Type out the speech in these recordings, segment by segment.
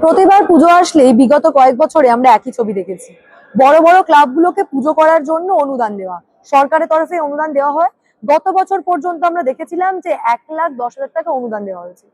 প্রতিবার পুজো আসলেই বিগত কয়েক বছরে আমরা একই ছবি দেখেছি। বড় বড় ক্লাবগুলোকে পুজো করার জন্য অনুদান দেওয়া, সরকারের তরফে অনুদান দেওয়া হয়। গত বছর পর্যন্ত আমরা দেখেছিলাম যে 1,10,000 টাকা অনুদান দেওয়া হয়েছে।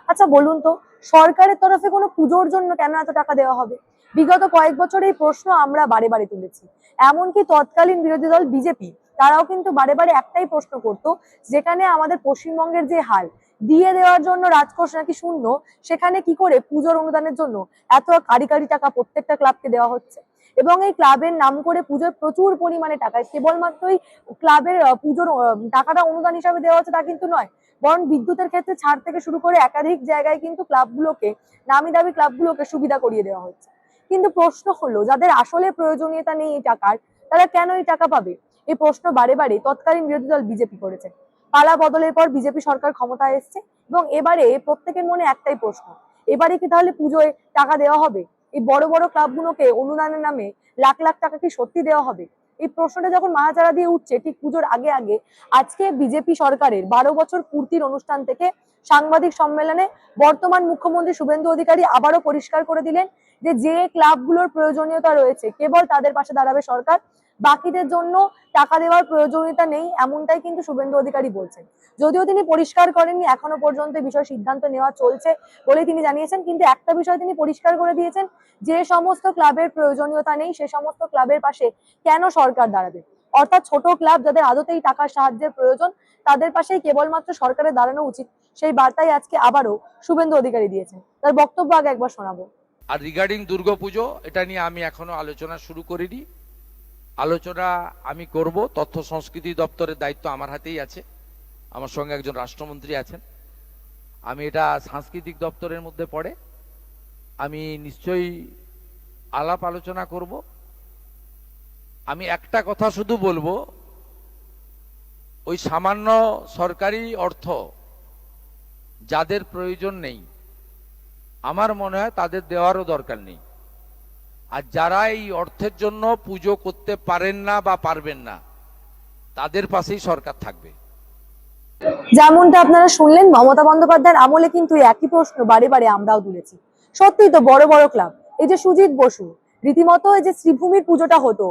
আচ্ছা বলুন তো, সরকারের তরফে কোনো পুজোর জন্য কেন এত টাকা দেওয়া হবে? বিগত কয়েক বছর এই প্রশ্ন আমরা বারে বারে তুলেছি। এমনকি তৎকালীন বিরোধী দল বিজেপি, তারাও কিন্তু বারে বারে একটাই প্রশ্ন করতো, যেখানে আমাদের পশ্চিমবঙ্গের যে হাল, দিয়ে দেওয়ার জন্য রাজকোষ নাকি শূন্য, সেখানে কি করে পুজোর অনুদানের জন্য এত কারি কারি টাকা প্রত্যেকটা ক্লাবকে দেওয়া হচ্ছে। এবং এই ক্লাবের নাম করে পুজোর প্রচুর পরিমাণে টাকা, কেবলমাত্রই ক্লাবের পুজোর টাকাটা অনুদান হিসাবে দেওয়া হচ্ছে তা কিন্তু নয়, বরং বিদ্যুতের ক্ষেত্রে ছাড় থেকে শুরু করে একাধিক জায়গায় কিন্তু ক্লাবগুলোকে, নামি দামি ক্লাবগুলোকে সুবিধা করিয়ে দেওয়া হচ্ছে। কিন্তু প্রশ্ন হলো, যাদের আসলে প্রয়োজনীয়তা নেই এই টাকার, তারা কেন এই টাকা পাবে? এই প্রশ্ন বারে বারে তৎকালীন বিরোধী দল বিজেপি করেছে। পালা বদলের পর বিজেপি সরকার ক্ষমতায় এসছে এবং এবারে প্রত্যেকের মনে একটাই প্রশ্ন, এবারে কি তাহলে পুজোয় টাকা দেওয়া হবে? এই বড় বড় ক্লাবগুলোকে অনুদানের নামে লাখ লাখ টাকা কি সত্যি দেওয়া হবে? এই প্রশ্নটা যখন মাথাচাড়া দিয়ে উঠছে ঠিক পুজোর আগে আগে, আজকে বিজেপি সরকারের 12 বছর পূর্তির অনুষ্ঠান থেকে সাংবাদিক সম্মেলনে বর্তমান মুখ্যমন্ত্রী শুভেন্দু অধিকারী আবারও পরিষ্কার করে দিলেন যে যে ক্লাবগুলোর প্রয়োজনীয়তা রয়েছে কেবল তাদের পাশে দাঁড়াবে সরকার, বাকিদের জন্য টাকা দেওয়ার প্রয়োজনীয়তা নেই, এমনটাই কিন্তু শুভেন্দু অধিকারী বলছেন। যদিও তিনি পরিষ্কার করেননি এখনো পর্যন্ত বিষয় সিদ্ধান্ত নেওয়া চলছে বলে তিনি জানিয়েছেন, কিন্তু একটা বিষয় তিনি পরিষ্কার করে দিয়েছেন, যে সমস্ত ক্লাবের প্রয়োজনীয়তা নেই সে সমস্ত ক্লাবের পাশে কেন সরকার দাঁড়াবে। অর্থাৎ ছোট ক্লাব যাদের আদতেই টাকার সাহায্যের প্রয়োজন, তাদের পাশেই কেবলমাত্র সরকারের দাঁড়ানো উচিত, সেই বার্তাই আজকে আবারও শুভেন্দু অধিকারী দিয়েছেন। তার বক্তব্য আগে একবার শোনাবো। আর রিগার্ডিং দুর্গাপুজো, এটা নিয়ে আমি এখনো আলোচনা শুরু করিনি। আলোচনা আমি করব, তথ্য সংস্কৃতি দপ্তরের দায়িত্ব আমার হাতেই আছে, আমার সঙ্গে একজন রাষ্ট্রমন্ত্রী আছেন। আমি এটা সাংস্কৃতিক দপ্তরের মধ্যে পড়ে, আমি নিশ্চয়ই আলাপ আলোচনা করব। আমি একটা কথা শুধু বলবো, ওই সামান্য সরকারি অর্থ যাদের প্রয়োজন নেই, আমার মনে হয় তাদের দেওয়ারও দরকার নেই। আর যারা এই অর্থের জন্য পুজো করতে পারেন না বা পারবেন না, তাদের পাশেই সরকার থাকবে। যেমনটা আপনারা শুনলেন, মমতা বন্দ্যোপাধ্যায়ের আমলে কিন্তু একই প্রশ্ন বারে বারে আমরাও তুলেছি। সত্যি তো, বড় বড় ক্লাব, এই যে সুজিত বসু, রীতিমতো এই যে শ্রীভূমির পুজোটা হতো,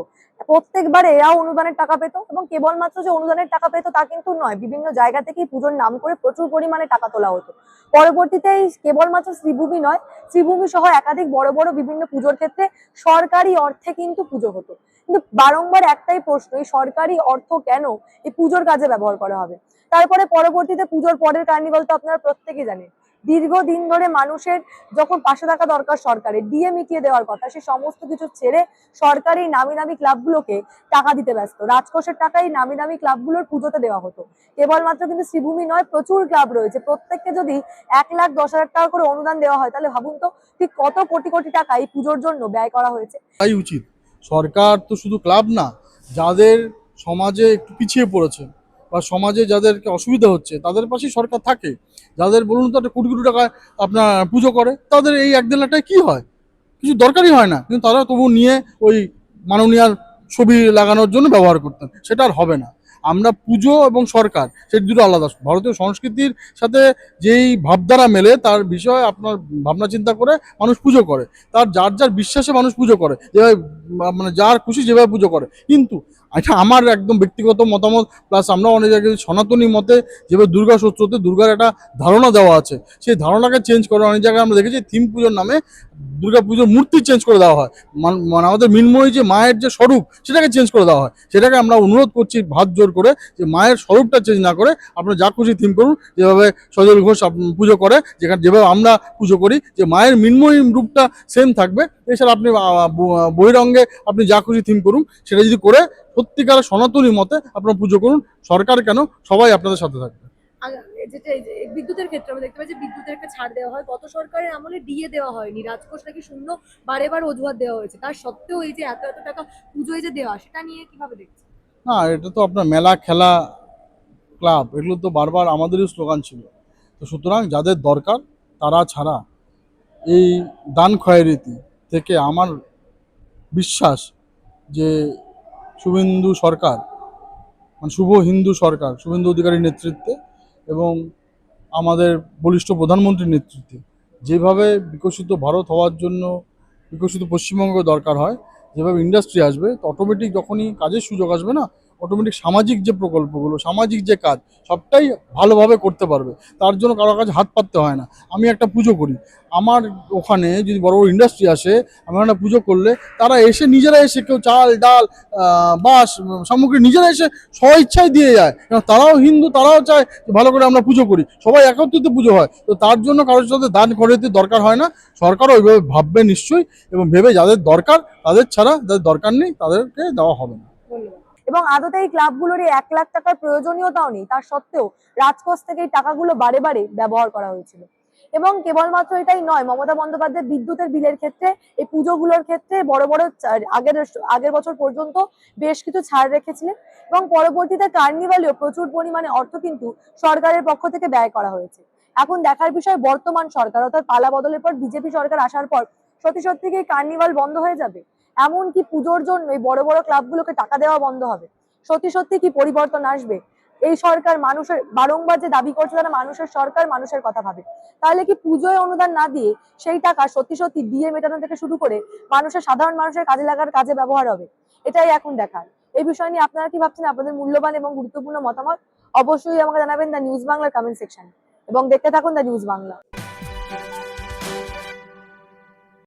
প্রত্যেকবার এরাও অনুদানের টাকা পেত, এবং কেবলমাত্র যে অনুদানের টাকা পেত তা কিন্তু নয়, বিভিন্ন জায়গা থেকেই পুজোর নাম করে প্রচুর পরিমাণে টাকা তোলা হতো। পরবর্তীতে এই কেবলমাত্র শ্রীভূমি নয়, শ্রীভূমি সহ একাধিক বড় বড় বিভিন্ন পুজোর ক্ষেত্রে সরকারি অর্থে কিন্তু পুজো হতো। কিন্তু বারংবার একটাই প্রশ্ন, এই সরকারি অর্থ কেন এই পুজোর কাজে ব্যবহার করা হবে? তারপরে পরবর্তীতে পুজোর পরের কার্নিভাল তো আপনারা প্রত্যেকেই জানেন। দীর্ঘদিন ধরে মানুষের যখন পাশে থাকা দরকার সরকারের, ডিএ মিটিয়ে দেওয়ার কথা, সে সমস্ত কিছু ছেড়ে সরকার এই নামি দামি ক্লাবগুলোকে টাকা দিতে ব্যস্ত। রাজকোষের টাকাই নামি দামি ক্লাবগুলোর পুজোতে দেওয়া হতো। কেবলমাত্র কিন্তু শ্রীভূমি নয়, প্রচুর ক্লাব রয়েছে, প্রত্যেককে যদি 1,10,000 টাকা করে অনুদান দেওয়া হয়, তাহলে ভাবুন তো ঠিক কত কোটি কোটি টাকা এই পুজোর জন্য ব্যয় করা হয়েছে। তাই উচিত, সরকার তো শুধু ক্লাব না, যাদের সমাজে একটু পিছিয়ে পড়েছে বা সমাজে যাদেরকে অসুবিধা হচ্ছে তাদের পাশেই সরকার থাকে। যাদের বলুন তো একটা কোটি কোটি টাকা আপনার পুজো করে, তাদের এই 1-1.5 লাখ টাকা কী হয়? কিছু দরকারই হয় না, কিন্তু তারা তবু নিয়ে ওই মাননীয়ার ছবি লাগানোর জন্য ব্যবহার করতেন। সেটা আর হবে না। আমরা পুজো এবং সরকার, সেটা দুটো আলাদা। ভারতীয় সংস্কৃতির সাথে যেই ভাবধারা মেলে তার বিষয়ে আপনার ভাবনা চিন্তা করে মানুষ পুজো করে, তার যার যার বিশ্বাসে মানুষ পুজো করে, যেভাবে মানে যার খুশি যেভাবে পুজো করে। কিন্তু এটা আমার একদম ব্যক্তিগত মতামত, প্লাস আমরা অনেক জায়গায় সনাতনী মতে যেভাবে দুর্গা সূত্রতে দুর্গার একটা ধারণা দেওয়া আছে, সেই ধারণাকে চেঞ্জ করে অনেক জায়গায় আমরা দেখেছি থিম পুজোর নামে দুর্গা পুজোর মূর্তি চেঞ্জ করে দেওয়া হয়। মানে আমাদের মিনময়ী যে মায়ের যে স্বরূপ, সেটাকে চেঞ্জ করে দেওয়া হয়। সেটাকে আমরা অনুরোধ করছি হাত জোর করে যে মায়ের স্বরূপটা চেঞ্জ না করে আপনারা যা খুশি থিম করুন, যেভাবে সজল ঘোষ পুজো করে, যেখানে যেভাবে আমরা পুজো করি, যে মায়ের মিনময়ী রূপটা সেম থাকবে। এছাড়া আপনি বহিরঙ্গে আপনি যা খুশি থিম করুন, সেটা যদি করে সত্যিকার সনাতনী মতে আপনারা পুজো করুন, সরকার কেন সবাই আপনাদের সাথে থাকবে। যেটা এই যে বিদ্যুতের ক্ষেত্রে আমরা দেখতে পাই যে বিদ্যুতের একটা ছাড় দেওয়া হয়, গত সরকারের আমলে ডিএ দেওয়া হয়নি, রাজকোষ নাকি শূন্য, বারে বার অজুহাত দেওয়া হয়েছে। তার সত্ত্বেও এই যে এত এত টাকা পুজোয় যে দেওয়া, সেটা নিয়ে কিভাবে দেখছেন? না, এটা তো আপনার মেলা, খেলা, ক্লাব, এগুলো তো বারবার আমাদেরই স্লোগান ছিল। তো সুতরাং যাদের দরকার তারা ছাড়া এই দান খয়রীতি থেকে আমার বিশ্বাস যে শুভেন্দু সরকার, মানে শুভ হিন্দু সরকার, শুভেন্দু অধিকারীর নেতৃত্বে এবং আমাদের বলিষ্ঠ প্রধানমন্ত্রীর নেতৃত্বে যেভাবে বিকশিত ভারত হওয়ার জন্য বিকশিত পশ্চিমবঙ্গ দরকার হয়, যেভাবে ইন্ডাস্ট্রি আসবে, তো অটোমেটিক যখনই কাজের সুযোগ আসবে না, অটোমেটিক সামাজিক যে প্রকল্পগুলো, সামাজিক যে কাজ, সবটাই ভালোভাবে করতে পারবে। তার জন্য কারো কাছে হাত পাততে হয় না। আমি একটা পুজো করি, আমার ওখানে যদি বড় বড় ইন্ডাস্ট্রি আসে, আমি একটা পুজো করলে তারা এসে নিজেরা এসে কেউ চাল ডাল বাঁশ সামগ্রী নিজেরা এসে স্বইচ্ছায় দিয়ে যায়, কারণ তারাও হিন্দু, তারাও চায় যে ভালো করে আমরা পুজো করি, সবাই একত্রিত পুজো হয়। তো তার জন্য কারোর সাথে দান করে দিতে দরকার হয় না। সরকারও ওইভাবে ভাববে নিশ্চয়ই, এবং ভেবে যাদের দরকার তাদের ছাড়া, যাদের দরকার নেই তাদেরকে দেওয়া হবে না। এবং আদতে এই ক্লাবগুলোর 1 লাখ টাকার প্রয়োজনীয়তাও নেই, তার সত্ত্বেও রাজকোষ থেকে এই টাকাগুলো বারে বারে ব্যবহার করা হয়েছিল। এবং কেবলমাত্র এটাই নয়, মমতা বন্দ্যোপাধ্যায় বিদ্যুতের বিলের ক্ষেত্রে, এই পুজোগুলোর ক্ষেত্রে বড় বড় আগের আগের বছর পর্যন্ত বেশ কিছু ছাড় রেখেছিলেন, এবং পরবর্তীতে কার্নিভালেও প্রচুর পরিমাণে অর্থ কিন্তু সরকারের পক্ষ থেকে ব্যয় করা হয়েছে। এখন দেখার বিষয় বর্তমান সরকার অর্থাৎ পালা বদলের পর বিজেপি সরকার আসার পর সত্যি সত্যি কি কার্নিভাল বন্ধ হয়ে যাবে, এমনকি পুজোর জন্য এই বড় বড় ক্লাবগুলোকে টাকা দেওয়া বন্ধ হবে, সত্যি সত্যি কি পরিবর্তন আসবে? এই সরকার মানুষের বারংবার যে দাবি করছে তারা মানুষের সরকার, মানুষের কথা ভাবে, তাহলে কি পুজোয় অনুদান না দিয়ে সেই টাকা সত্যি সত্যি বিয়ে মেটানো থেকে শুরু করে মানুষের, সাধারণ মানুষের কাজে লাগার কাজে ব্যবহার হবে? এটাই এখন দেখার। এই বিষয় নিয়ে আপনারা কি ভাবছেন? আপনাদের মূল্যবান এবং গুরুত্বপূর্ণ মতামত অবশ্যই আমাকে জানাবেন দ্য নিউজ বাংলার কমেন্ট সেকশন, এবং দেখতে থাকুন দ্য নিউজ বাংলা।